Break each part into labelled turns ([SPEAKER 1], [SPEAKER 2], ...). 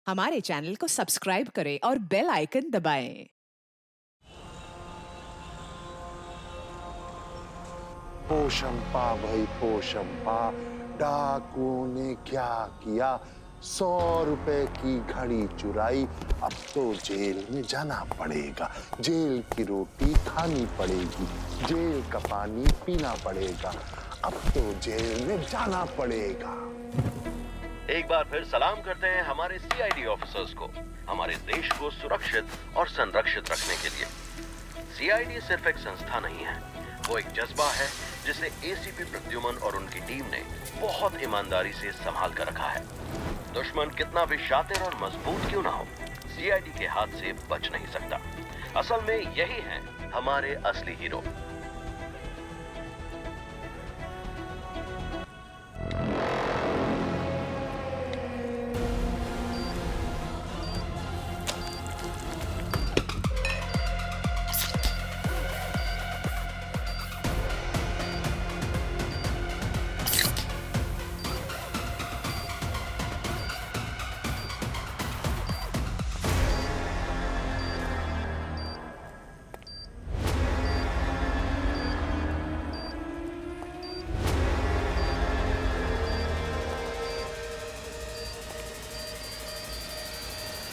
[SPEAKER 1] हमारे चैनल को सब्सक्राइब करें और बेल आइकन दबाएं।
[SPEAKER 2] पोशंपा भाई पोशंपा, डाकुओं ने क्या किया? 100 रुपए की घड़ी चुराई। अब तो जेल में जाना पड़ेगा, जेल की रोटी खानी पड़ेगी, जेल का पानी पीना पड़ेगा। अब तो जेल में जाना पड़ेगा।
[SPEAKER 3] एक बार फिर सलाम करते हैं हमारे सीआईडी ऑफिसर्स को, हमारे देश को सुरक्षित और संरक्षित रखने के लिए। सीआईडी सिर्फ एक संस्था नहीं है, वो एक जज्बा है जिसे एसीपी प्रद्युमन और उनकी टीम ने बहुत ईमानदारी से संभाल कर रखा है। दुश्मन कितना भी शातिर और मजबूत क्यों ना हो, सीआईडी के हाथ से बच नहीं सकता। असल में यही है हमारे असली हीरो।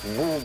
[SPEAKER 2] बूम।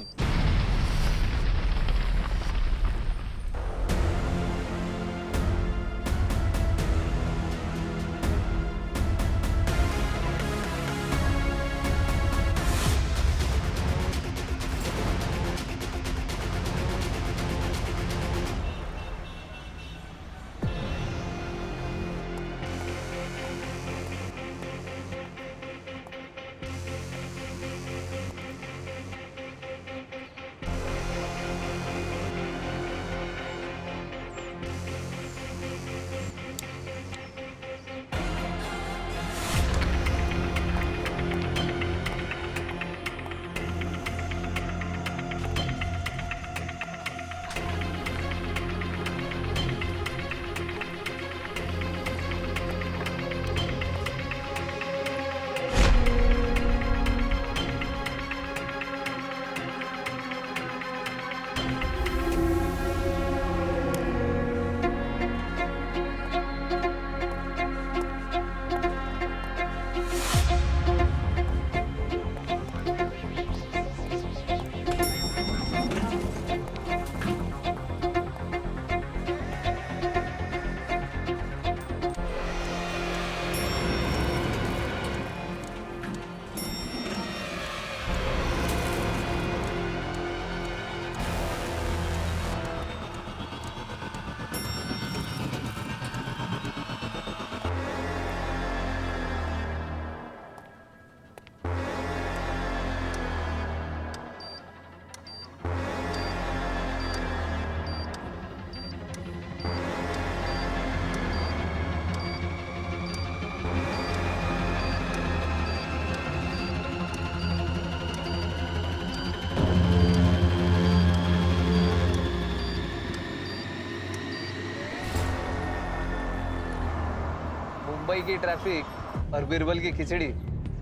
[SPEAKER 4] मुंबई की ट्रैफिक और बीरबल की खिचड़ी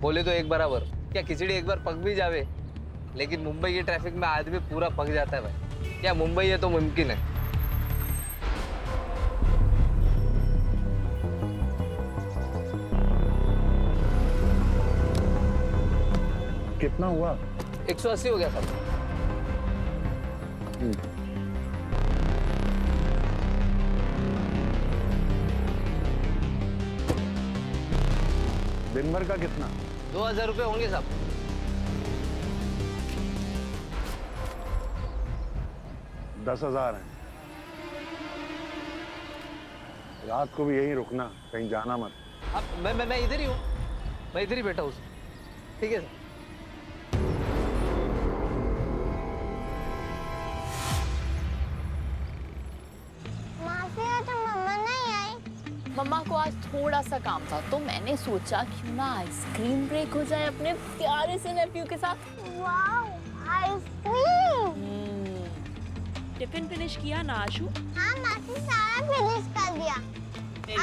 [SPEAKER 4] बोले तो एक बराबर। क्या खिचड़ी एक बार पक भी जावे, लेकिन मुंबई की ट्रैफिक में आदमी पूरा पक जाता है भाई। क्या मुंबई है तो मुमकिन है।
[SPEAKER 2] कितना हुआ?
[SPEAKER 4] 180 हो गया सब।
[SPEAKER 2] दिन भर का कितना?
[SPEAKER 4] 2000 रुपये होंगे सब।
[SPEAKER 2] 10,000 है। रात को भी यहीं रुकना, कहीं जाना मत।
[SPEAKER 4] अब मैं इधर ही हूँ, मैं इधर ही बैठा हूँ। ठीक है सर।
[SPEAKER 5] मम्मा को आज थोड़ा सा काम था तो मैंने सोचा क्यों ना आइसक्रीम ब्रेक हो जाए अपने प्यारे से नेफ्यू के साथ।
[SPEAKER 6] Wow, ice cream.
[SPEAKER 7] टिफिन फिनिश किया ना आशु?
[SPEAKER 6] हाँ मासी, सारा फिनिश कर दिया।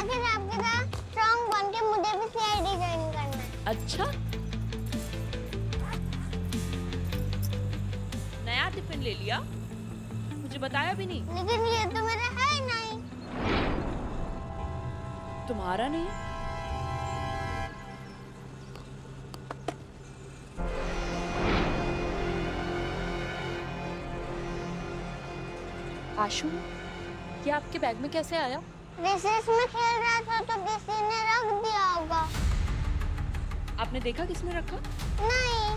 [SPEAKER 6] आखिर आपकी तरह स्ट्रॉन्ग बन के मुझे भी सीआईडी ज्वाइन करना है।
[SPEAKER 7] अच्छा, टिफिन ले लिया? मुझे बताया भी नहीं।
[SPEAKER 6] लेकिन ये तो मेरा है ही नहीं।
[SPEAKER 7] तुम्हारा नहीं?
[SPEAKER 5] आशु, ये आपके बैग में कैसे आया?
[SPEAKER 6] रिसेस में खेल रहा था तो किसी ने रख दिया होगा।
[SPEAKER 7] आपने देखा किसने रखा?
[SPEAKER 6] नहीं।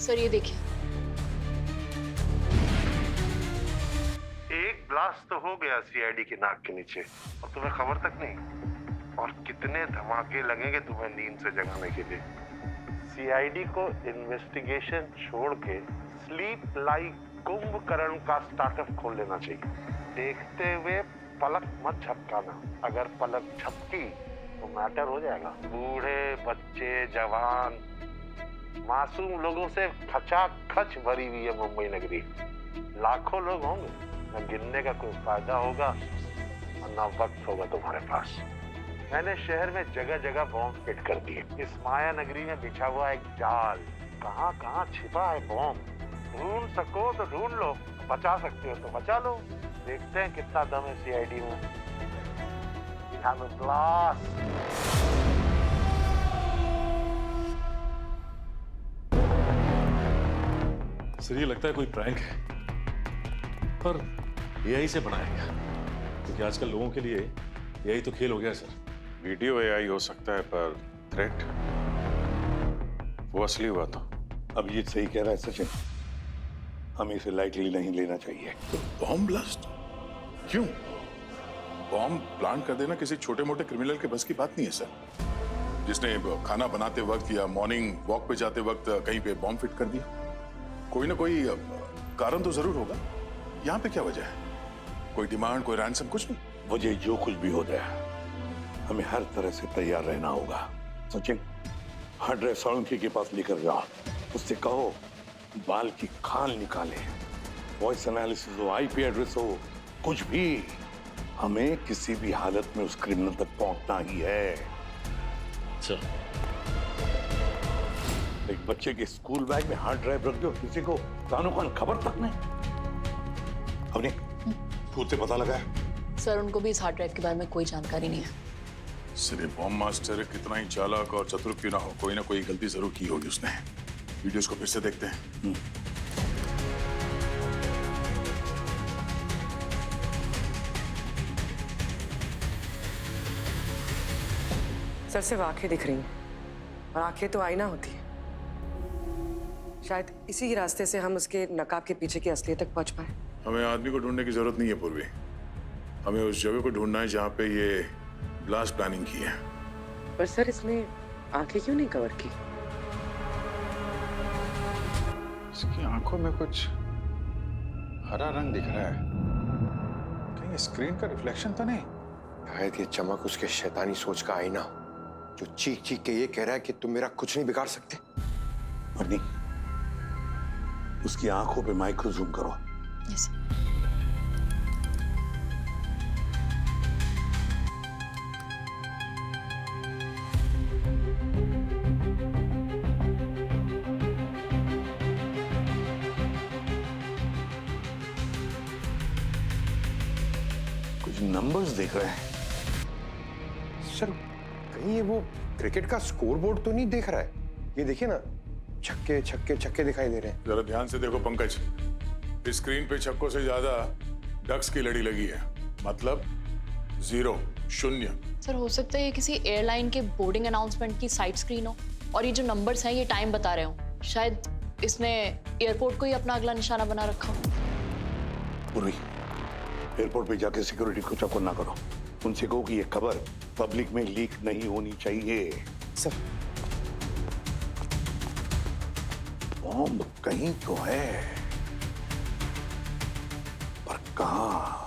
[SPEAKER 5] सर ये देखिए।
[SPEAKER 2] एक ब्लास्ट तो हो गया सीआईडी के नाक के नीचे और तुम्हें खबर तक नहीं। और कितने धमाके लगेंगे तुम्हें नींद से जगाने के लिए। सीआईडी को इन्वेस्टिगेशन छोड़ के स्लीप लाइक कुंभकर्ण का स्टार्टअप खोल लेना चाहिए। देखते हुए पलक मत झपकाना, अगर पलक झपकी तो मैटर हो जाएगा। बूढ़े बच्चे जवान मासूम लोगों से खचाखच भरी हुई है मुंबई नगरी। लाखों लोग होंगे, न गिनने का कोई फायदा होगा और न वक्त होगा तुम्हारे पास। मैंने शहर में जगह जगह बॉम्ब फिट कर दिए। इस माया नगरी में बिछा हुआ एक जाल, कहाँ कहाँ छिपा है बॉम्ब। ढूंढ सको तो ढूंढ लो, बचा सकते हो तो बचा लो। देखते हैं कितना दम है सीआईडी में। We have a blast.
[SPEAKER 8] Sir ये लगता है कोई प्रैंक है, पर एआई से बनाया गया, क्योंकि आजकल लोगों के लिए एआई तो खेल हो गया सर।
[SPEAKER 9] वीडियो एआई हो सकता है पर थ्रेट वो असली हुआ तो।
[SPEAKER 10] अब ये सही कह रहा है सचिन, हमें इसे लाइटली नहीं लेना चाहिए।
[SPEAKER 11] तो बॉम्ब ब्लास्ट क्यों? बॉम्ब प्लांट कर देना किसी छोटे मोटे क्रिमिनल के बस की बात नहीं है सर। जिसने खाना बनाते वक्त या मॉर्निंग वॉक पे जाते वक्त कहीं पे बॉम्ब फिट कर दिया, कोई ना कोई कारण तो जरूर होगा। यहाँ पे क्या वजह है? कोई डिमांड, कोई रैंसम, कुछ नहीं।
[SPEAKER 10] वजह जो कुछ भी हो जाए, हमें हर तरह से तैयार रहना होगा। सचिन, हार्ड ड्राइव सोलंकी के पास लेकर जाओ, उससे कहो बाल की खाल निकाले, वॉइस एनालिसिस हो, आईपी एड्रेस हो, कुछ भी। हमें किसी भी हालत में उस क्रिमिनल तक पहुंचना ही है।
[SPEAKER 8] सर
[SPEAKER 10] एक बच्चे के स्कूल बैग में हार्ड ड्राइव रख दो, किसी को कानों कान खबर तक नहीं। हमने खुद से पता लगा है
[SPEAKER 5] सर, उनको भी इस हार्ड ड्राइव के बारे में कोई जानकारी नहीं है।
[SPEAKER 11] सिर्फ बॉम्ब मास्टर कितना ही चालाक और चतुर क्यों ना हो, कोई ना कोई गलती जरूर की होगी उसने। वीडियोस को फिर से देखते हैं।
[SPEAKER 12] सर सिर्फ आंखें दिख रही हैं, और आंखें तो आईना होती है। शायद इसी ही रास्ते से हम उसके नकाब के पीछे की असलियत तक पहुंच पाए।
[SPEAKER 11] हमें आदमी को ढूंढने की जरूरत नहीं है पूर्वी, हमें उस जगह को ढूंढना है जहाँ पे ये ब्लास्ट प्लानिंग की है।
[SPEAKER 12] पर सर इसने आंखें क्यों नहीं कवर की?
[SPEAKER 9] इसकी आंखों में कुछ हरा रंग दिख रहा है, कहीं स्क्रीन का रिफ्लेक्शन तो नहीं?
[SPEAKER 13] शायद ये चमक उसके शैतानी सोच का आईना, जो चीख चीख के ये कह रहा है कि तुम मेरा कुछ नहीं बिगाड़ सकते।
[SPEAKER 10] और नहीं, उसकी आंखों पे माइक्रो जूम करो।
[SPEAKER 5] यस।
[SPEAKER 10] कुछ नंबर्स दिख रहे हैं।
[SPEAKER 13] सर कहीं ये वो क्रिकेट का स्कोर बोर्ड तो नहीं देख रहा है? ये देखिए ना, छक्के छक्के छक्के दिखाई दे रहे हैं।
[SPEAKER 11] जरा ध्यान से देखो पंकज, इस स्क्रीन पे छक्कों से ज्यादा डक्स की लड़ी लगी है, मतलब 0 0।
[SPEAKER 5] सर हो सकता है ये किसी एयरलाइन के बोर्डिंग अनाउंसमेंट की साइड स्क्रीन हो, और ये जो नंबर्स हैं ये टाइम बता रहे हो। शायद इसने एयरपोर्ट को ही अपना अगला निशाना बना रखा हो।
[SPEAKER 10] पूर्वी, एयरपोर्ट पे जाके सिक्योरिटी को चेक ना करो, उनसे कहो कि ये खबर पब्लिक में लीक नहीं होनी चाहिए।
[SPEAKER 13] सर
[SPEAKER 10] बॉम्ब कहीं तो है, पर कहाँ?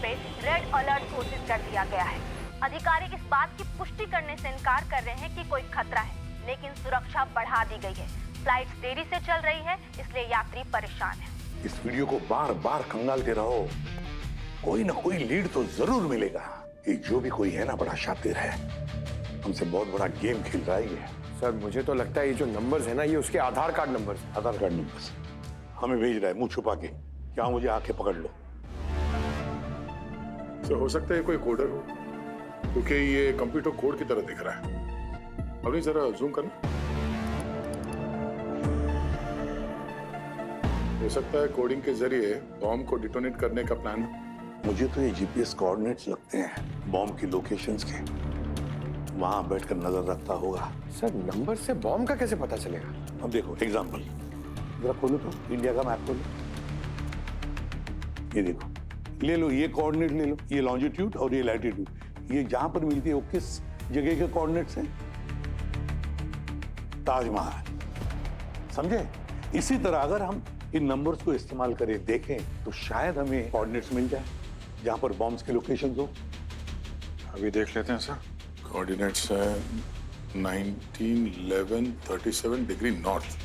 [SPEAKER 14] पे रेड अलर्ट घोषित कर दिया गया है। अधिकारी इस बात की पुष्टि करने से इनकार कर रहे हैं कि कोई खतरा है, लेकिन सुरक्षा बढ़ा दी गई है। फ्लाइट देरी से चल रही है, इसलिए यात्री परेशान है।
[SPEAKER 10] इस वीडियो को बार बार खंगालते रहो, कोई ना कोई लीड तो जरूर मिलेगा। ये जो भी कोई है ना, बड़ा शातिर है, हमसे बहुत बड़ा गेम खेल रहा है ये।
[SPEAKER 13] सर मुझे तो लगता है ये जो नंबर्स है ना, ये उसके आधार कार्ड नंबर्स।
[SPEAKER 10] आधार कार्ड नंबर्स हमें भेज रहा है मुंह छुपा के। क्या मुझे आके पकड़ लो?
[SPEAKER 11] तो हो सकता है कोई कोडर हो, क्योंकि ये कंप्यूटर कोड की तरह दिख रहा है। अभी जरा जूम करना। हो सकता है कोडिंग के जरिए बॉम्ब को डिटोनेट करने का प्लान।
[SPEAKER 10] मुझे तो ये जीपीएस कोऑर्डिनेट्स लगते हैं बॉम्ब की लोकेशंस के। वहां बैठकर नजर रखता होगा।
[SPEAKER 13] सर नंबर से बॉम्ब का कैसे पता चलेगा?
[SPEAKER 10] अब देखो एग्जांपल, जरा खोलो तो इंडिया का मैप खोलो। ये देखो, ले लो ये कोऑर्डिनेट ले लो, ये लॉन्जिट्यूड और ये लैटिट्यूड। ये जहां पर मिलती है वो किस जगह के कोऑर्डिनेट्स हैं? ताजमहल। समझे? इसी तरह अगर हम इन नंबर्स को इस्तेमाल करें, देखें, तो शायद हमें कोऑर्डिनेट्स मिल जाए जहां पर बॉम्ब्स के लोकेशन हो।
[SPEAKER 9] अभी देख लेते हैं सर।
[SPEAKER 11] कोऑर्डिनेट्स है 19, 11, 37 डिग्री नॉर्थ।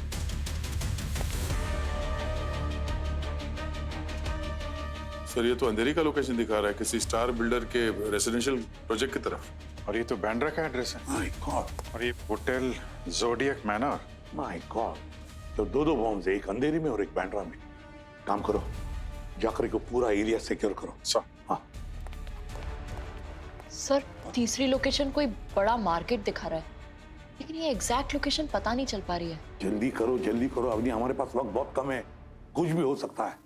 [SPEAKER 11] सर ये तो अंधेरी का लोकेशन दिखा रहा है, किसी स्टार बिल्डर के रेसिडेंशियल प्रोजेक्ट की तरफ।
[SPEAKER 9] और ये तो बैंड्रा का एड्रेस है।
[SPEAKER 10] My God.
[SPEAKER 9] और ये hotel zodiac manner.
[SPEAKER 10] My God. तो दो बॉम्ब्स है, एक अंधेरी में और एक बैंड्रा में। काम करो, जाकर को पूरा एरिया सिक्योर करो।
[SPEAKER 11] सर।
[SPEAKER 10] हाँ
[SPEAKER 5] सर तीसरी लोकेशन कोई बड़ा मार्केट दिखा रहा है, लेकिन ये एग्जैक्ट लोकेशन पता नहीं चल पा रही है।
[SPEAKER 10] जल्दी करो अवनी, हमारे पास वक्त बहुत कम है, कुछ भी हो सकता है।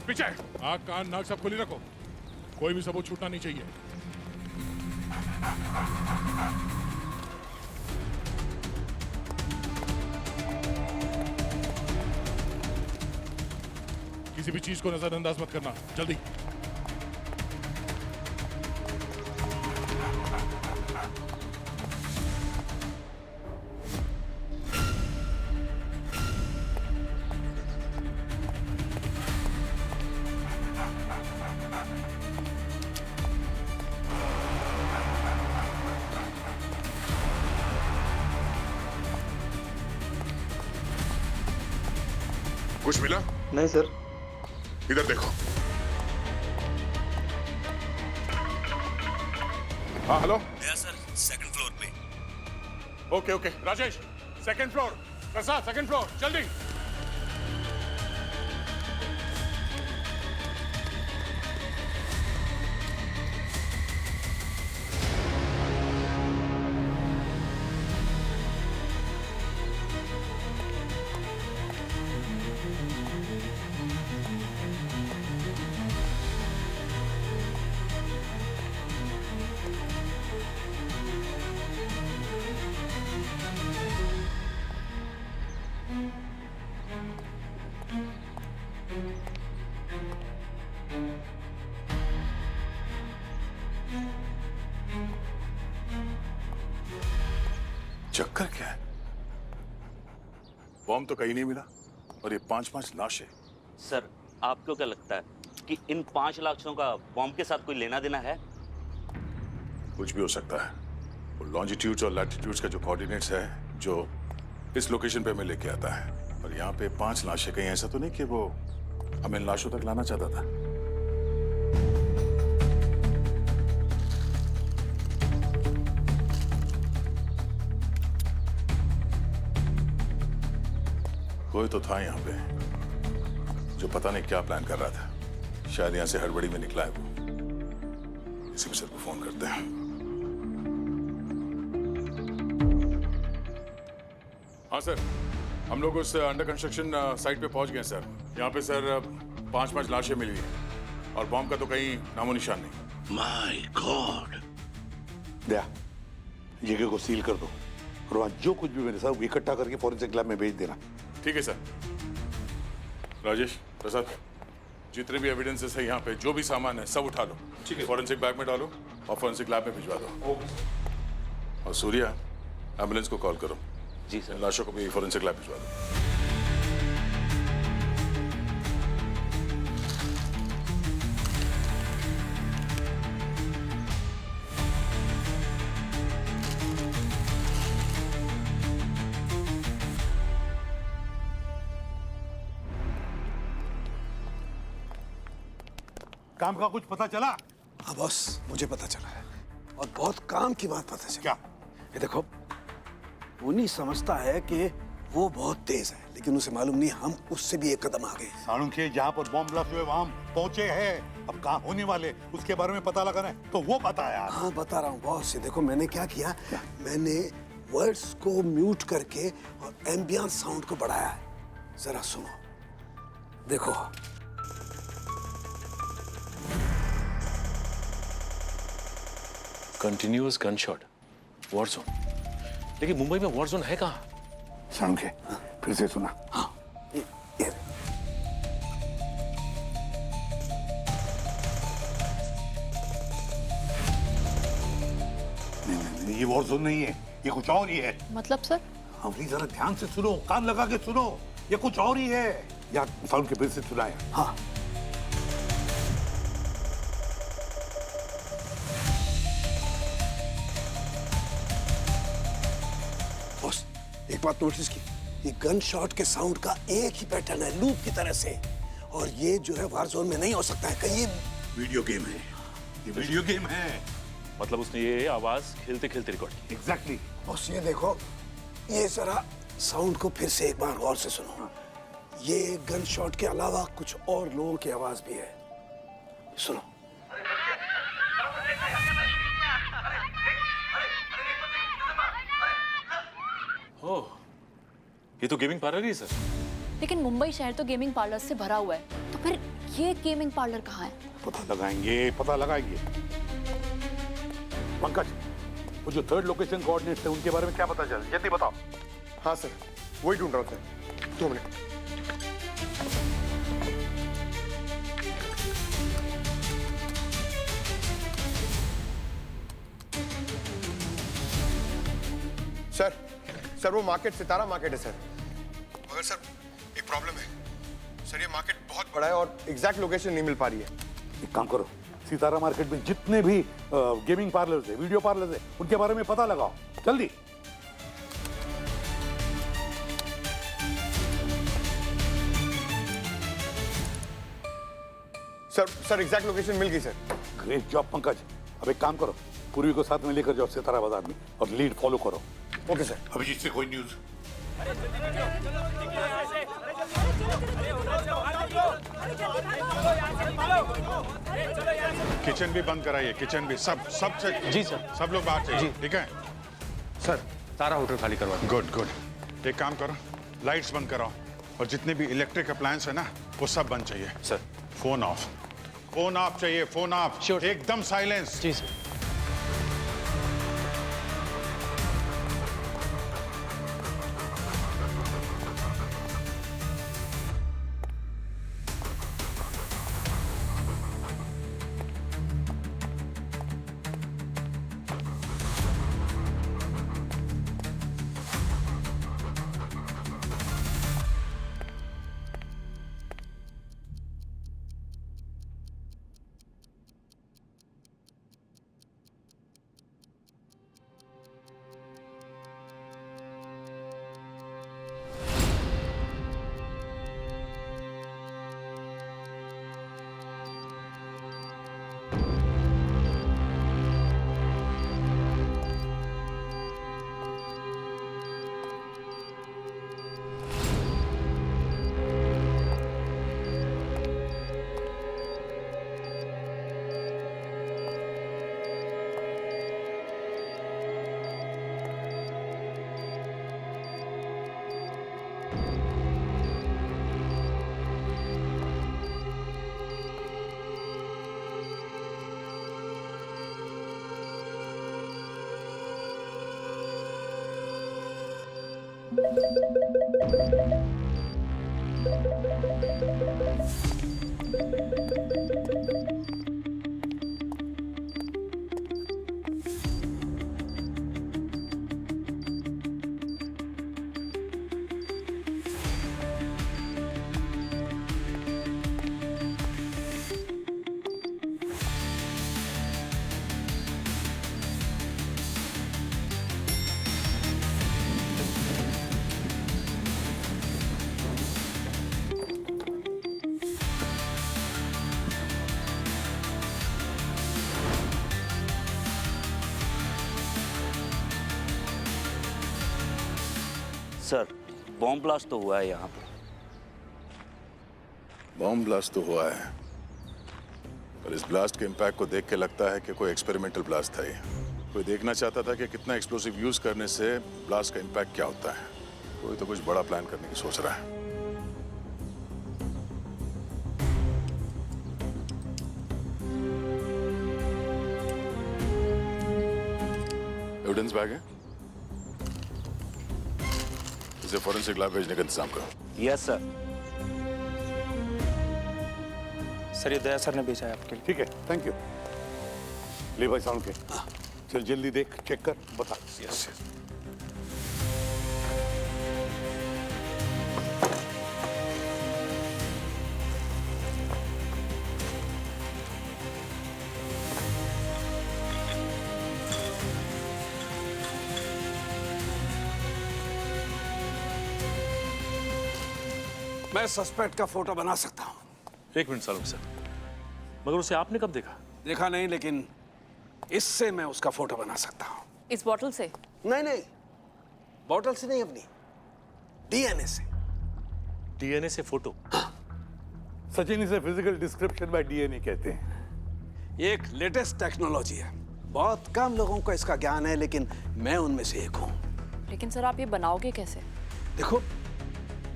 [SPEAKER 11] पीछे आँख कान नाक सब खुली रखो, कोई भी सबूत छूटना नहीं चाहिए। किसी भी चीज को नजरअंदाज मत करना, जल्दी। कुछ मिला?
[SPEAKER 4] नहीं सर।
[SPEAKER 11] इधर देखो। हाँ हेलो।
[SPEAKER 15] सर सेकंड फ्लोर पे।
[SPEAKER 11] Okay okay Rajesh, second floor. Prasad second floor, जल्दी। चक्कर क्या है? बॉम्ब तो कहीं नहीं मिला और ये 5-5 लाशें।
[SPEAKER 15] सर आपको क्या लगता है कि इन 5 लाशों का बॉम्ब के साथ कोई लेना देना है?
[SPEAKER 11] कुछ भी हो सकता है। वो लॉन्जिट्यूड्स और लैटिट्यूड्स का जो कोऑर्डिनेट्स है, जो इस लोकेशन पे हमें लेके आता है, और यहाँ पे 5 लाशें, कहीं ऐसा तो नहीं कि वो हमें लाशों तक लाना चाहता था? कोई तो था यहाँ पे जो पता नहीं क्या प्लान कर रहा था। शायद यहाँ से हड़बड़ी में निकला है वो। इसी सर को फोन करते हैं। हाँ सर, हम लोग उस अंडर कंस्ट्रक्शन साइट पे पहुंच गए सर। यहाँ पे सर 5 लाशें मिली हैं और बॉम्ब का तो कहीं नामो निशान नहीं।
[SPEAKER 10] My God. दया, जगह को सील कर दो और वहां जो कुछ भी मेरे साथ इकट्ठा करके फॉरेंसिक लैब में भेज देना।
[SPEAKER 11] ठीक है सर। राजेश, प्रसाद, जितने भी एविडेंसेस है यहाँ पे, जो भी सामान है सब उठा लो। ठीक है। फॉरेंसिक बैग में डालो और फॉरेंसिक लैब में भिजवा दो। और सूर्या, एम्बुलेंस को कॉल करो।
[SPEAKER 8] जी सर।
[SPEAKER 11] लाशों को भी फॉरेंसिक लैब भिजवा दो।
[SPEAKER 10] काम का कुछ पता चला?
[SPEAKER 16] हाँ बॉस, मुझे पता चला है और बहुत काम की बात पता चली।
[SPEAKER 10] क्या?
[SPEAKER 16] ये देखो, उन्हीं समझता है कि वो बहुत तेज है, लेकिन उसे मालूम नहीं हम उससे भी एक कदम आगे हैं।
[SPEAKER 10] सालुंखे जहाँ पर बॉम्ब ब्लास्ट हुए वहां पहुंचे हैं। अब कहाँ होने वाले उसके बारे में पता लगाना है तो वो पता है।
[SPEAKER 16] हाँ बता रहा हूँ बॉस। ये देखो मैंने क्या किया, मैंने वर्ड्स को म्यूट करके और एम्बियंस साउंड को बढ़ाया है। जरा सुनो, देखो।
[SPEAKER 8] Continuous gunshot, war zone. लेकिन मुंबई में वॉर जोन है कहाँ?
[SPEAKER 10] सालुंखे, फिर से सुना।
[SPEAKER 16] हाँ, ये
[SPEAKER 10] नहीं, ये वॉर जोन नहीं है, ये कुछ और ही है।
[SPEAKER 5] मतलब सर?
[SPEAKER 10] अवनी जरा ध्यान से सुनो, कान लगा के सुनो, ये कुछ और ही है। यार साउंड के फिर से सुनाया।
[SPEAKER 16] हाँ। बॉस, एक बात नोटिस की, ये गन शॉट के साउंड का एक ही पैटर्न है, लूप की तरह से। और ये जो है वार जोन में नहीं हो सकता है, कहीं ये
[SPEAKER 10] वीडियो गेम है। ये वीडियो गेम है।
[SPEAKER 8] मतलब उसने ये आवाज खेलते खेलते रिकॉर्ड की।
[SPEAKER 10] एग्जैक्टली।
[SPEAKER 16] बॉस ये देखो, ये जरा साउंड को फिर से एक बार गौर से सुनो। ये गन शॉट के अलावा कुछ और लोगों की आवाज भी है, सुनो।
[SPEAKER 8] ओह, ये तो गेमिंग पार्लर ही है सर।
[SPEAKER 5] लेकिन मुंबई शहर तो गेमिंग पार्लर से भरा हुआ है, तो फिर ये गेमिंग पार्लर कहाँ है?
[SPEAKER 10] पता लगाएंगे, पता लगाएंगे। पंकज, वो जो थर्ड लोकेशन कोऑर्डिनेट्स है उनके बारे में क्या पता चला? जल्दी बताओ।
[SPEAKER 13] हाँ सर, वही ढूंढ रहा हूँ सर। 2 मिनट। सर वो मार्केट सितारा मार्केट है सर। मगर सर एक प्रॉब्लम है सर, ये मार्केट बहुत बड़ा है और एग्जैक्ट लोकेशन नहीं मिल पा रही है।
[SPEAKER 10] एक काम करो, सितारा मार्केट में जितने भी गेमिंग पार्लर्स है, वीडियो पार्लर्स है, उनके बारे में पता लगाओ जल्दी।
[SPEAKER 13] सर एग्जैक्ट लोकेशन मिल गई सर।
[SPEAKER 10] Great job Pankaj. अब एक काम करो, पूर्वी को साथ में लेकर जाओ सितारा बाजार में और लीड फॉलो करो।
[SPEAKER 13] Okay sir.
[SPEAKER 10] अभिजीत से कोई न्यूज़?
[SPEAKER 9] किचन भी बंद कराइए, किचन भी। सब से। जी सर। सब लोग बाहर चाहिए, ठीक है?
[SPEAKER 13] सर सारा होटल खाली करवा।
[SPEAKER 9] Good good. एक काम करो, लाइट्स बंद कराओ और जितने भी इलेक्ट्रिक अप्लायंस है ना वो सब बंद चाहिए।
[SPEAKER 13] Sir
[SPEAKER 9] phone of, phone of चाहिए, फोन ऑफ। एकदम साइलेंस।
[SPEAKER 13] जी सर।
[SPEAKER 15] सर बॉम्ब ब्लास्ट तो हुआ है यहाँ पे।
[SPEAKER 11] बॉम्ब ब्लास्ट तो हुआ है, पर इस ब्लास्ट के इम्पैक्ट को देख के लगता है कि कोई एक्सपेरिमेंटल ब्लास्ट था ये। कोई देखना चाहता था कि कितना एक्सप्लोसिव यूज करने से ब्लास्ट का इम्पैक्ट क्या होता है। कोई तो कुछ बड़ा प्लान करने की सोच रहा है। एविडेंस बैग है, इसे फॉरेंसिक लैब भेजने का इंतजाम करो।
[SPEAKER 15] Yes sir.
[SPEAKER 17] सर ये दया सर ने भेजा है आपके लिए।
[SPEAKER 10] ठीक है, थैंक यू। ले भाई साउंड के, चल जल्दी देख, चेक कर, बता।
[SPEAKER 11] Yes yes.
[SPEAKER 16] मैं सस्पेक्ट का फोटो बना सकता हूँ।
[SPEAKER 8] एक मिनट सालुंके सर, मगर उसे आपने कब देखा?
[SPEAKER 16] देखा नहीं, लेकिन इससे मैं उसका फोटो बना सकता हूँ।
[SPEAKER 7] इस बॉटल से?
[SPEAKER 16] नहीं नहीं, बॉटल से नहीं, अपनी डीएनए से।
[SPEAKER 8] डीएनए से फोटो?
[SPEAKER 10] सचिन, इसे फिजिकल डिस्क्रिप्शन बाय डीएनए कहते हैं।
[SPEAKER 16] ये एक लेटेस्ट टेक्नोलॉजी है, बहुत कम लोगों को इसका ज्ञान है, लेकिन मैं उनमें से एक हूँ।
[SPEAKER 5] लेकिन सर आप ये बनाओगे कैसे?
[SPEAKER 16] देखो,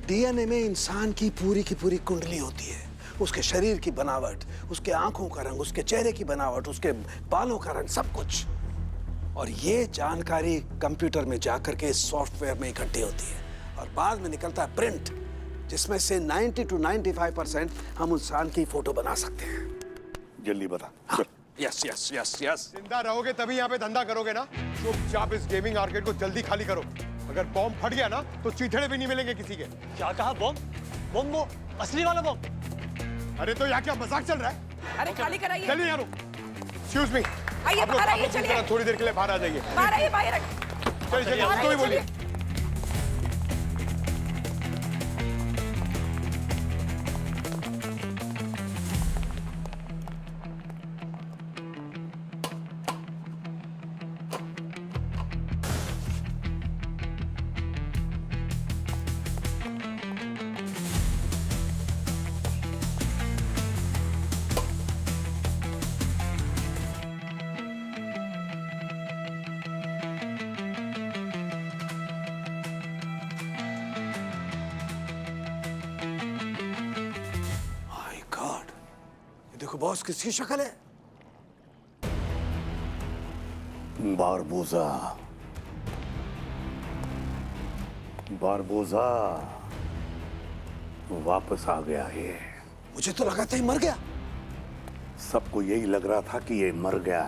[SPEAKER 16] डीएनए में इंसान की पूरी कुंडली होती है। उसके शरीर की बनावट, उसके आंखों का रंग, उसके चेहरे की बनावट, उसके बालों का रंग, सब कुछ। और ये जानकारी कंप्यूटर में जाकर के सॉफ्टवेयर में इकट्ठी होती है और बाद में निकलता है प्रिंट, जिसमें से 90 to 95% हम इंसान की फोटो बना सकते हैं।
[SPEAKER 10] जल्दी बता।
[SPEAKER 16] Yes yes yes yes.
[SPEAKER 13] जिंदा रहोगे तभी यहाँ पे धंधा करोगे ना। चुपचाप इस गेमिंग आर्केड को जल्दी खाली करो। अगर बॉम्ब फट गया ना तो चीथड़े भी नहीं मिलेंगे किसी के।
[SPEAKER 17] क्या कहा? बॉम्ब? बॉम्ब वो असली वाला बॉम्ब?
[SPEAKER 13] अरे तो यहाँ क्या मजाक चल रहा है?
[SPEAKER 7] अरे खाली कराइए।
[SPEAKER 13] चलिए यारो। एक्सक्यूज मी,
[SPEAKER 7] आइए बाहर आइए, चलिए।
[SPEAKER 13] थोड़ी देर के लिए बाहर आ जाइए।
[SPEAKER 7] बाहर आइए, बाहर।
[SPEAKER 13] चलिए उसको भी बोलिए। देखो बॉस, किसकी शक्ल है?
[SPEAKER 10] बारबोजा, बारबोजा वापस आ गया ये।
[SPEAKER 16] मुझे तो लगा था ये मर गया।
[SPEAKER 10] सबको यही लग रहा था कि ये मर गया,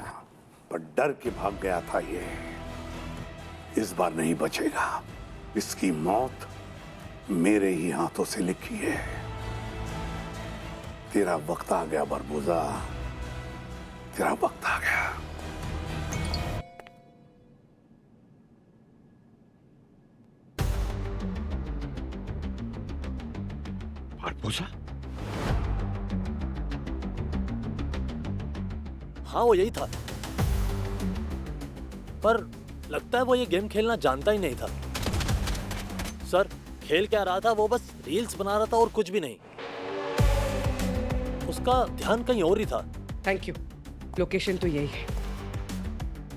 [SPEAKER 10] पर डर के भाग गया था ये। इस बार नहीं बचेगा। इसकी मौत मेरे ही हाथों से लिखी है। तेरा वक्त आ गया बारबोजा, तेरा वक्त आ गया।
[SPEAKER 18] बारबोजा? हाँ वो यही था, पर लगता है वो ये गेम खेलना जानता ही नहीं था। सर खेल क्या रहा था, वो बस रील्स बना रहा था और कुछ भी नहीं। उसका ध्यान कहीं और ही था।
[SPEAKER 12] Thank you. लोकेशन तो यही है,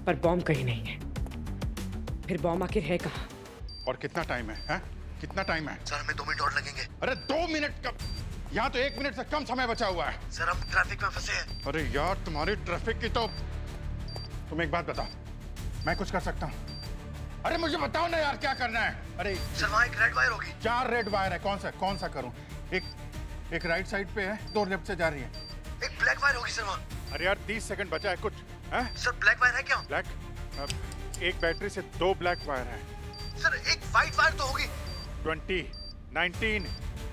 [SPEAKER 12] पर बॉम्ब कहीं नहीं है। फिर बॉम्ब आखिर है कहाँ?
[SPEAKER 9] और कितना टाइम है? कितना टाइम है?
[SPEAKER 19] सर हमें 2 मिनट और लगेंगे।
[SPEAKER 9] अरे 2 मिनट कब? यहाँ तो 1 मिनट से कम समय बचा हुआ है।
[SPEAKER 19] सर हम ट्रैफिक में फंसे हैं।
[SPEAKER 9] अरे यार तुम्हारी ट्रैफिक की तो। तुम एक बात बताओ, मैं कुछ कर सकता हूँ? अरे मुझे बताओ ना यार, क्या करना है? अरे
[SPEAKER 19] सर वहाँ एक रेड वायर होगी।
[SPEAKER 9] 4 रेड वायर है, कौन सा करूँ? एक राइट साइड पे है, 2 लेफ्ट से जा रही है।
[SPEAKER 19] एक ब्लैक वायर होगी सर वहाँ।
[SPEAKER 9] अरे यार 30 सेकंड बचा है कुछ। हैं?
[SPEAKER 19] सर ब्लैक वायर है क्या?
[SPEAKER 9] ब्लैक एक बैटरी से 2 ब्लैक वायर है।
[SPEAKER 19] सर एक व्हाइट वायर तो होगी।
[SPEAKER 9] 20, 19,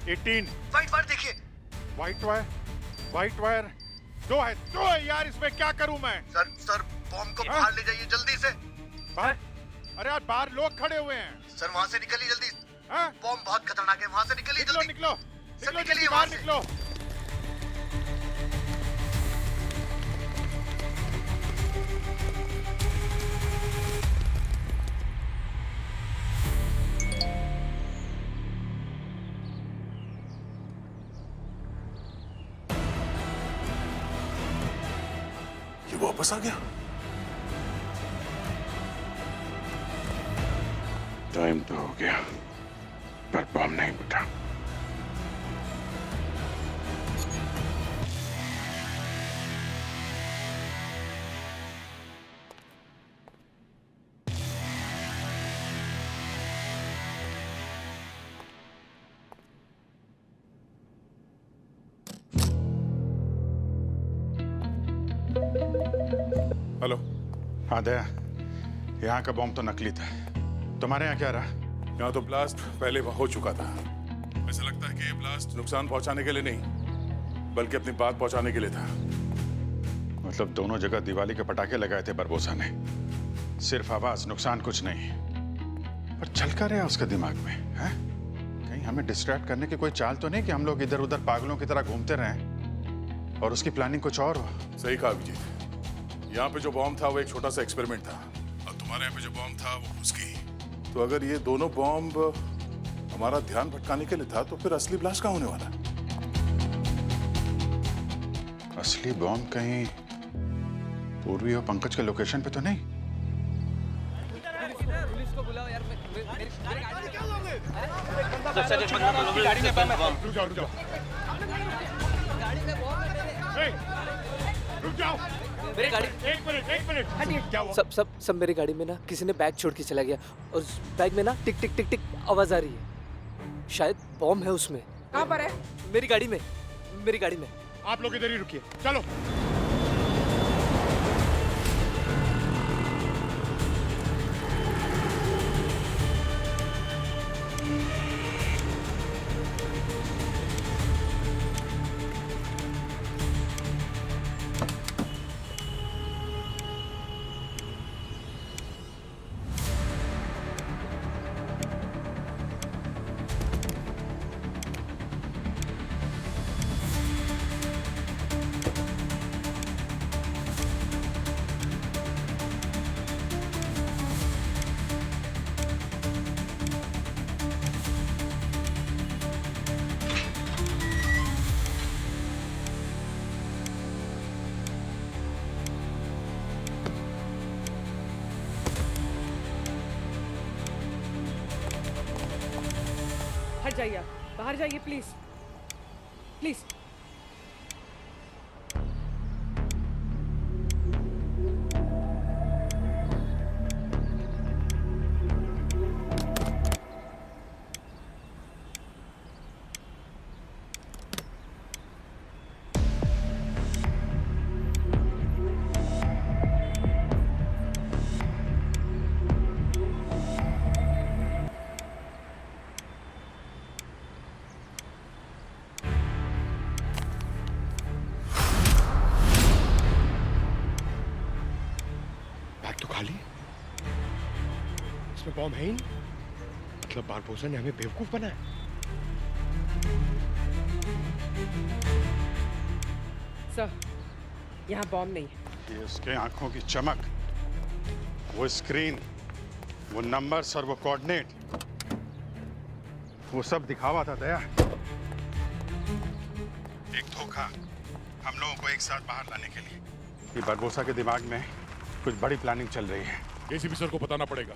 [SPEAKER 9] 18।
[SPEAKER 19] व्हाइट वायर देखिए।
[SPEAKER 9] व्हाइट वायर 2 है यार, इसमें क्या करूं मैं?
[SPEAKER 19] सर बॉम्ब को बाहर ले जाइए जल्दी से।
[SPEAKER 9] बाहर? अरे यार बाहर लोग खड़े हुए हैं।
[SPEAKER 19] सर वहाँ से निकलिए जल्दी।
[SPEAKER 9] हाँ?
[SPEAKER 19] बॉम्ब बहुत खतरनाक है, वहाँ से निकलिए जल्दी।
[SPEAKER 9] निकलो
[SPEAKER 19] सर निकलिए वहाँ से।
[SPEAKER 9] निकलो।
[SPEAKER 11] ये वापस आ गया। टाइम तो हो गया, पर बम नहीं फटा।
[SPEAKER 9] हेलो।
[SPEAKER 11] हाँ दया, यहाँ का बॉम्ब तो नकली था। तुम्हारे यहाँ क्या रहा?
[SPEAKER 9] यहाँ तो ब्लास्ट पहले हो चुका था। ऐसा लगता है कि ये ब्लास्ट नुकसान पहुंचाने के लिए नहीं, बल्कि अपनी बात पहुंचाने के लिए था।
[SPEAKER 11] मतलब दोनों जगह दिवाली के पटाखे लगाए थे बारबोसा ने। सिर्फ आवाज, नुकसान कुछ नहीं। पर चल कर रहा उसके दिमाग में है? कहीं हमें डिस्ट्रैक्ट करने की कोई चाल तो नहीं कि हम लोग इधर उधर पागलों की तरह घूमते रहें और उसकी प्लानिंग कुछ और हो?
[SPEAKER 9] सही कहा अभिजीत। यहाँ पे जो बॉम्ब था वो एक छोटा सा एक्सपेरिमेंट था, और तुम्हारे यहाँ पे जो बॉम्ब था वो उसकी। तो अगर ये दोनों बॉम्ब हमारा ध्यान भटकाने के लिए था, तो फिर असली ब्लास्ट कहाँ होने वाला?
[SPEAKER 11] असली बॉम्ब कहीं पूर्वी और पंकज के लोकेशन पे तो नहीं?
[SPEAKER 4] पुलिस को बुलाओ यार।
[SPEAKER 17] गाड़ी में बम है।
[SPEAKER 9] रुक जाओ। रुक जाओ।
[SPEAKER 17] मेरी गाड़ी।
[SPEAKER 9] एक मिनट। क्या हुआ?
[SPEAKER 17] सब मेरी गाड़ी में ना किसी ने बैग छोड़ के चला गया, और उस बैग में ना टिक टिक टिक टिक आवाज आ रही है। शायद बॉम्ब है उसमें।
[SPEAKER 12] कहाँ पर है?
[SPEAKER 17] मेरी गाड़ी में।
[SPEAKER 9] आप लोग इधर ही रुकिए, चलो।
[SPEAKER 12] हट जाइए आप, बाहर जाइए प्लीज प्लीज।
[SPEAKER 13] बैग तो खाली, इसमें बॉम्ब है ही नहीं। मतलब बारबोसा ने हमें बेवकूफ बनाया।
[SPEAKER 12] सर, यहाँ बॉम्ब नहीं है।
[SPEAKER 11] ये उसके आंखों की चमक, वो स्क्रीन, वो नंबर्स और वो कोऑर्डिनेट, वो सब दिखावा था दया। एक धोखा हम लोगों को एक साथ बाहर लाने के लिए। ये बारबोसा के दिमाग में कुछ बड़ी प्लानिंग चल रही है।
[SPEAKER 9] एसीपी सर को बताना पड़ेगा,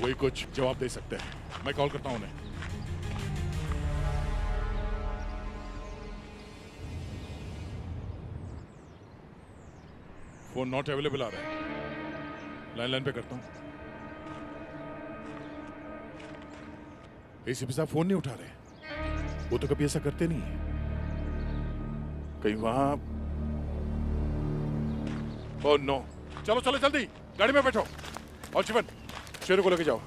[SPEAKER 9] वही कुछ जवाब दे सकते हैं। मैं कॉल करता हूं उन्हें। फोन नॉट अवेलेबल आ रहा है, लाइन पे करता हूं। एसीपी साहब फोन नहीं उठा रहे।
[SPEAKER 11] वो तो कभी ऐसा करते नहीं है। कहीं वहां ओह नो, चलो चलो जल्दी गाड़ी में बैठो और शिवन शेरू को लेके जाओ।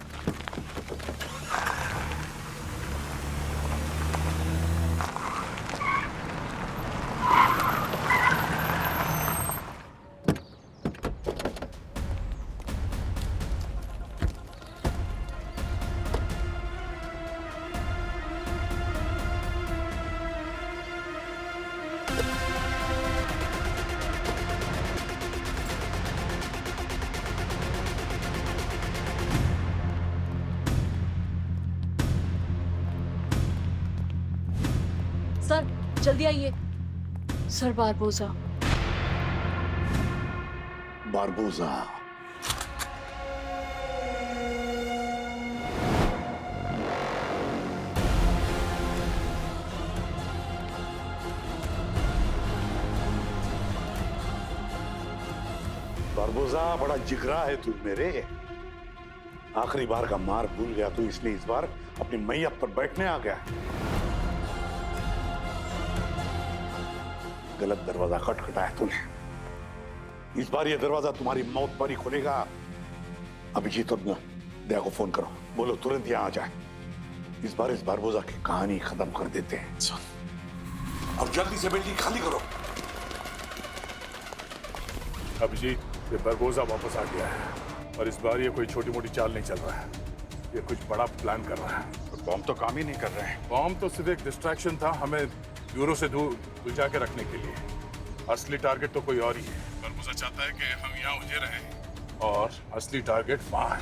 [SPEAKER 5] सर जल्दी आइए। Sir Barbosa.
[SPEAKER 10] बारबोसा। बारबोसा, बड़ा जिगरा है तू मेरे। आखिरी बार का मार भूल गया तू, इसलिए इस बार अपनी मैयत पर बैठने आ गया। गलत दरवाजा खटखटाया तूने। इस बार ये दरवाजा तुम्हारी मौत पर ही खुलेगा। अभिजीत और दया को फोन करो, बोलो तुरंत यहाँ आ जाए। इस बार इस बारबोसा की कहानी खत्म कर देते हैं। और जल्दी से बिल्डिंग खाली करो।
[SPEAKER 11] अभिजीत, ये बारबोसा वापस आ गया है और इस बार ये कोई छोटी मोटी चाल नहीं चल रहा है। ये कुछ बड़ा प्लान कर रहा है। तो बॉम्ब तो काम ही नहीं कर रहे हैं। बॉम्ब तो सिर्फ एक डिस्ट्रैक्शन था, हमें ब्यूरो से दूर उलझा के रखने के लिए। असली टारगेट तो कोई और ही है। बारबोसा चाहता है कि हम यहाँ उलझे रहें और असली टारगेट वहाँ है।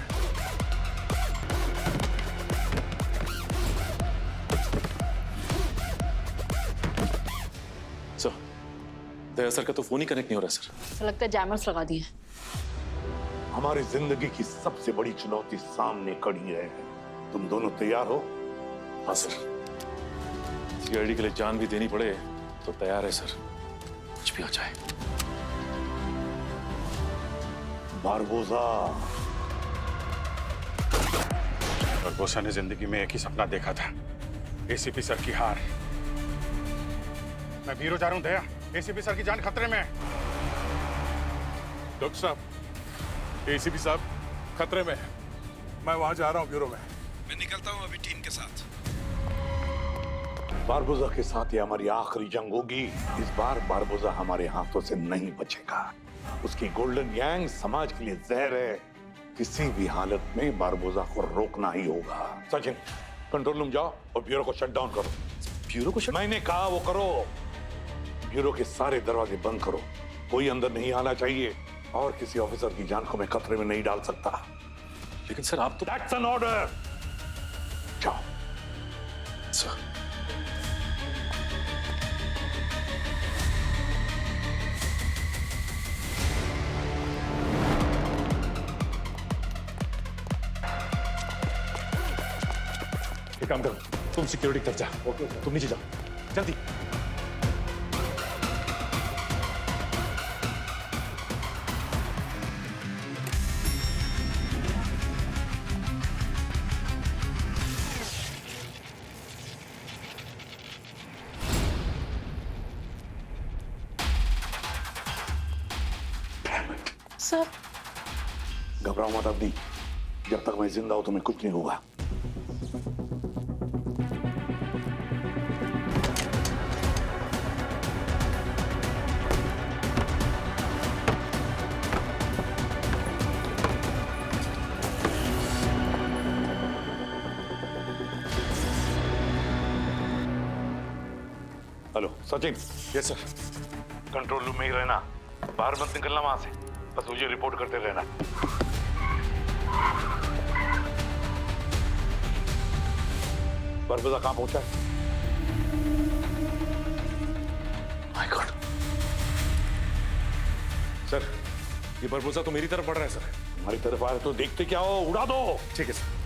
[SPEAKER 8] सर, दया सर का तो फोन ही कनेक्ट नहीं हो रहा सर।
[SPEAKER 5] ऐसा लगता है जैमर्स लगा दिए।
[SPEAKER 10] हमारी जिंदगी की सबसे बड़ी चुनौती सामने खड़ी है। तुम दोनों तैयार हो?
[SPEAKER 8] हाँ सर। सीआईडी के लिए जान भी देनी पड़े तो तैयार है सर, कुछ भी हो जाए।
[SPEAKER 10] बारबोसा।
[SPEAKER 11] बारबोसा ने जिंदगी में एक ही सपना देखा था, एसीपी सर की हार। मैं ब्यूरो जा रहा हूं दया, एसीपी सर की जान खतरे में है। डॉक्टर साहब, एसीपी साहब खतरे में है। मैं वहां जा रहा हूं ब्यूरो में।
[SPEAKER 16] मैं निकलता हूं अभी टीम के साथ।
[SPEAKER 10] बारबोसा के साथ ये हमारी आखिरी जंग होगी। इस बार बारबोसा हमारे हाथों से नहीं बचेगा। उसकी गोल्डन गैंग समाज के लिए जहर है। किसी भी हालत में बारबोसा को रोकना ही होगा। सचिन, कंट्रोल रूम जाओ और ब्यूरो को शट डाउन करो।
[SPEAKER 8] ब्यूरो को
[SPEAKER 10] मैंने कहा वो करो। ब्यूरो के सारे दरवाजे बंद करो। कोई अंदर नहीं आना चाहिए और किसी ऑफिसर की जान को मैं खतरे में नहीं डाल सकता।
[SPEAKER 8] लेकिन सर आप तो।
[SPEAKER 10] That's an order। जाओ।
[SPEAKER 8] सर। एक काम करो, तुम सिक्योरिटी तरफ जा। ओके, तुम नीचे जाओ जल्दी।
[SPEAKER 5] सर
[SPEAKER 10] घबराओ मत अवनी, जब तक मैं जिंदा हूं तुम्हें कुछ नहीं होगा। Hello Sachin.
[SPEAKER 8] Yes sir.
[SPEAKER 10] Control room में ही रहना, बाहर मत निकलना वहां से। बस मुझे रिपोर्ट करते रहना। बारबोसा कहां पहुंचा है?
[SPEAKER 8] माय गॉड सर, ये बारबोसा तो मेरी तरफ बढ़ रहा है सर।
[SPEAKER 10] हमारी तरफ आ रहे तो देखते क्या हो, उड़ा दो।
[SPEAKER 8] ठीक है सर।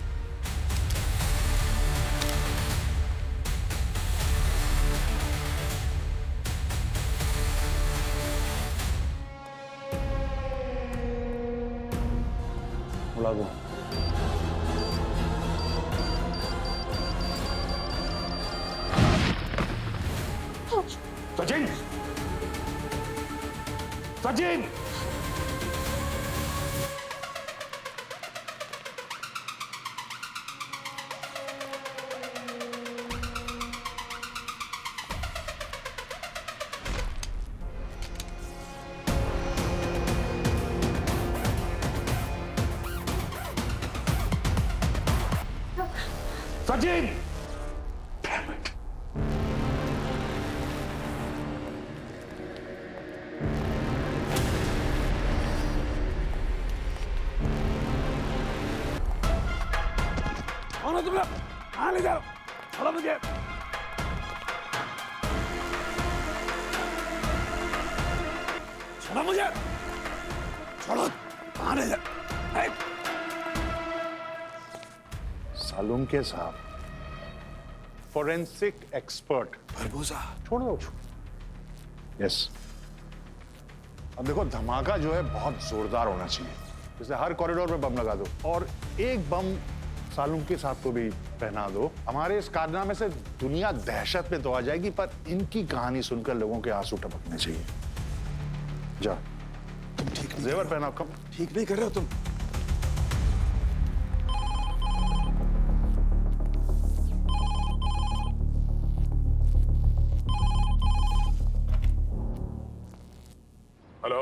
[SPEAKER 10] उड़ा दो। सचिन, सचिन, सचिन,
[SPEAKER 16] कौन हो तुम लोग? कहाँ ले जाओ? छोड़ो मुझे। छोड़ो मुझे। छोड़ो। कहाँ ले जाओ?
[SPEAKER 2] सालुंके साहब, फोरेंसिक एक्सपर्ट।
[SPEAKER 16] भरभूसा।
[SPEAKER 2] छोड़ो। यस। अब देखो, धमाका जो है बहुत जोरदार होना चाहिए, जैसे हर कॉरिडोर में बम लगा दो और एक बम सालुंके साहब को भी पहना दो। हमारे इस कारनामे से दुनिया दहशत में तो आ जाएगी, पर इनकी कहानी सुनकर लोगों के आंसू टपकने चाहिए। जा,
[SPEAKER 16] तुम ठीक नहीं
[SPEAKER 2] जेवर पहनाओ। कम
[SPEAKER 16] ठीक नहीं कर रहे हो तुम।
[SPEAKER 11] हेलो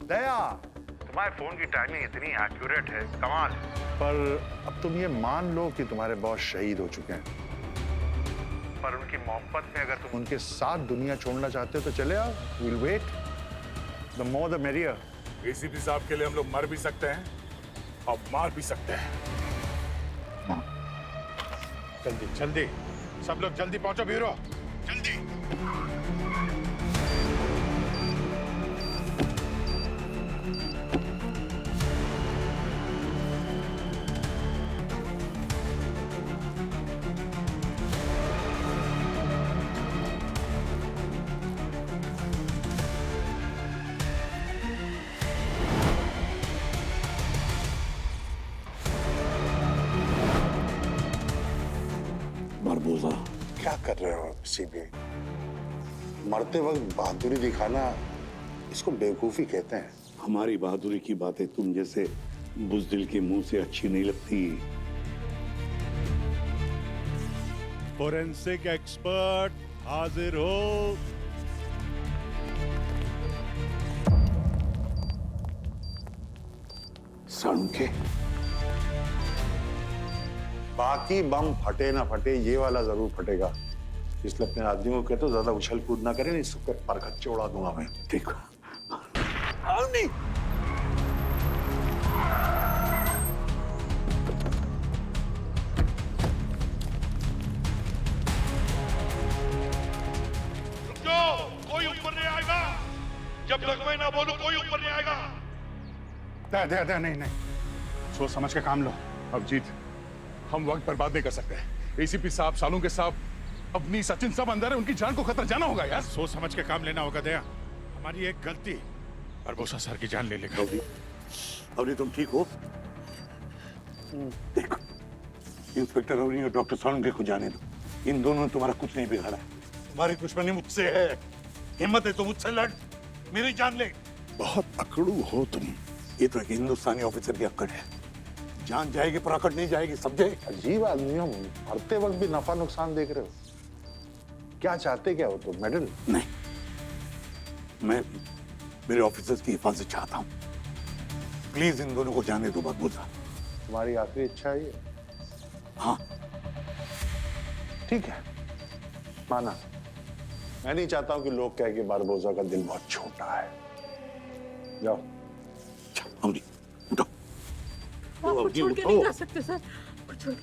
[SPEAKER 2] दया, तुम्हारे फोन की टाइमिंग इतनी एक्यूरेट है, कमाल। पर अब तुम ये मान लो कि तुम्हारे बॉस शहीद हो चुके हैं, पर उनकी मोहब्बत में अगर तुम उनके साथ दुनिया छोड़ना चाहते हो तो चले आओ। Will wait, the more the merrier.
[SPEAKER 11] ACP साहब के लिए हम लोग मर भी सकते हैं और मार भी सकते हैं। जल्दी जल्दी, सब लोग जल्दी पहुंचो ब्यूरो, जल्दी।
[SPEAKER 10] मरबूजा,
[SPEAKER 2] क्या कर रहे हो सीबी? मरते वक्त बहादुरी दिखाना, इसको बेवकूफी कहते हैं।
[SPEAKER 10] हमारी बहादुरी की बातें तुम जैसे बुज़दिल के मुंह से अच्छी नहीं लगती।
[SPEAKER 8] फोरेंसिक एक्सपर्ट हाजिर हो।
[SPEAKER 10] सालुंके,
[SPEAKER 2] बाकी बम फटे ना फटे, ये वाला जरूर फटेगा, इसलिए अपने आदमियों को कहते हो ज्यादा उछल कूद ना करें, नहीं सबके पर खच्चे उड़ा दूंगा मैं।
[SPEAKER 10] ठीक
[SPEAKER 2] नहीं।
[SPEAKER 11] कोई ऊपर नहीं आएगा जब तक मैं ना बोलूं। कोई ऊपर नहीं आएगा। दे, नहीं, सोच समझ के काम लो। अब जीत, हम वक्त बर्बाद नहीं कर सकते। एसीपी साहब, सालुंके साहब, अपनी सचिन सब अंदर है, उनकी जान को खतरा जाना होगा यार। सोच समझ के काम लेना होगा दया। हमारी एक गलती बरबोसा सर की जान ले लेगा।
[SPEAKER 10] अवनी तुम ठीक हो? देखो, इंस्पेक्टर अवनी और डॉक्टर सालुंके को जाने दो। इन दोनों ने तुम्हारा कुछ नहीं बिगाड़ा है। तुम्हारी दुश्मनी मुझसे है, हिम्मत है तो मुझसे लड़, मेरी जान ले। बहुत अकड़ू हो तुम। ये तो एक हिंदुस्तानी ऑफिसर की अक्कड़ है, जान जाएगी पर अकड़ नहीं जाएगी, समझे?
[SPEAKER 2] अजीब आदमी हो, मरते वक्त भी नफा नुकसान देख रहे हो। क्या चाहते क्या हो तुम? मेडल?
[SPEAKER 10] नहीं, मैं मेरे ऑफिसर्स की हिफाजत चाहता हूँ। प्लीज इन दोनों को जाने दो बदबूजा।
[SPEAKER 2] तुम्हारी आखिरी इच्छा है ये?
[SPEAKER 10] हाँ
[SPEAKER 2] ठीक है, माना। मैं नहीं चाहता हूं कि लोग कहें कि बारबोसा का दिल बहुत छोटा है। जाओ।
[SPEAKER 10] अवनी उठो।
[SPEAKER 7] आपको छोड़ के नहीं जा सकते सर।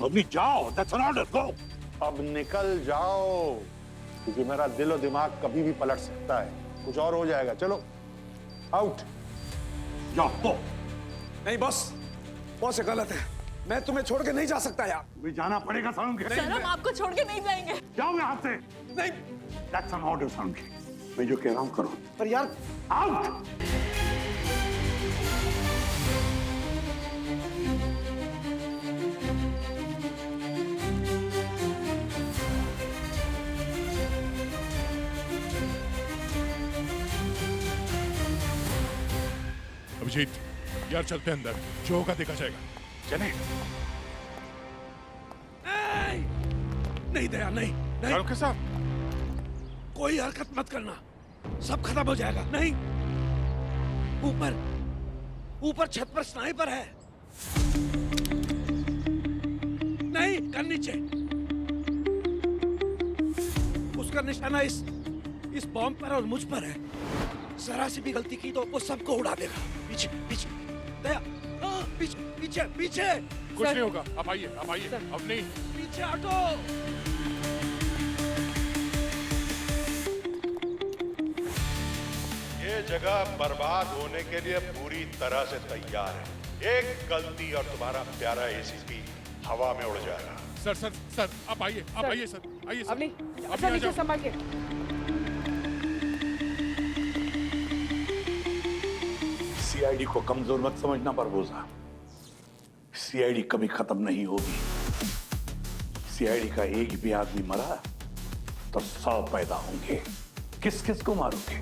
[SPEAKER 10] अवनी जाओ, दैट्स एन ऑर्डर, गो।
[SPEAKER 2] अब निकल जाओ, क्योंकि मेरा दिल और दिमाग कभी भी पलट सकता है, कुछ और हो जाएगा। चलो आउट।
[SPEAKER 10] जाओ गो।
[SPEAKER 16] नहीं बॉस, बॉस ये गलत है। मैं तुम्हें छोड़ के नहीं जा सकता यार।
[SPEAKER 10] तुम्हें जाना पड़ेगा सालुंके।
[SPEAKER 7] सर हम आपको छोड़ के नहीं जाएंगे।
[SPEAKER 10] जाओ यहाँ से।
[SPEAKER 16] नहीं,
[SPEAKER 10] दैट्स एन ऑर्डर सालुंके। मैं जो कह रहा हूँ करो।
[SPEAKER 16] पर यार
[SPEAKER 10] आउट।
[SPEAKER 11] अभिजीत, यार चलते हैं अंदर, जो होगा देखा जाएगा। चलें।
[SPEAKER 16] नहीं दया, नहीं नहीं
[SPEAKER 11] डॉक्टर साहब,
[SPEAKER 16] कोई हरकत मत करना, सब खत्म हो जाएगा। नहीं, ऊपर ऊपर छत पर स्नाइपर है। नहीं, कर नीचे। उसका निशाना इस बॉम्ब पर और मुझ पर है। जरा सी भी गलती की तो वो सबको उड़ा देगा। पीछे पीछे दया, पीछे पीछे पीछे।
[SPEAKER 11] कुछ नहीं होगा, आप आइए, अब नहीं।
[SPEAKER 16] पीछे हटो।
[SPEAKER 2] ये जगह बर्बाद होने के लिए पूरी तरह से तैयार है। एक गलती और तुम्हारा प्यारा एसीपी हवा में उड़ जाएगा।
[SPEAKER 11] सर सर सर, आप आइए, सर आइए सर।
[SPEAKER 12] अब नहीं, सर नीचे संभाल के।
[SPEAKER 10] सीआईडी को कमजोर मत समझना परवोजा। सीआईडी कभी खत्म नहीं होगी। सीआईडी का एक भी आदमी मरा तो 100 पैदा होंगे। किस किस को मारोगे?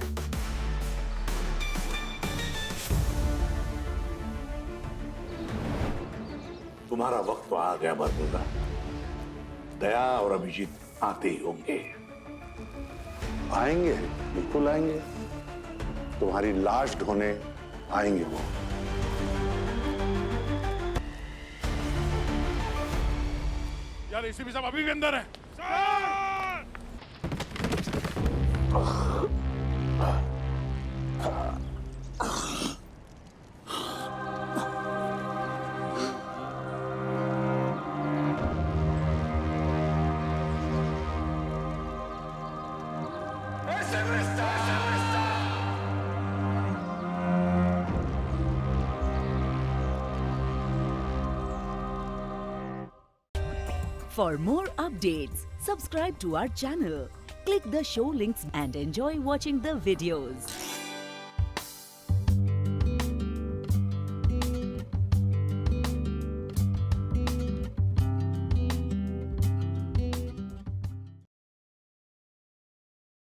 [SPEAKER 10] तुम्हारा वक्त तो आ गया परवोजा। दया और अभिजीत आते ही होंगे।
[SPEAKER 2] आएंगे, बिल्कुल आएंगे। तुम्हारी लाश ढोने आएंगे वो।
[SPEAKER 11] यार एसीपी साहब अभी भी अंदर है।
[SPEAKER 1] For more updates, subscribe to our channel, click the show links and enjoy watching the videos.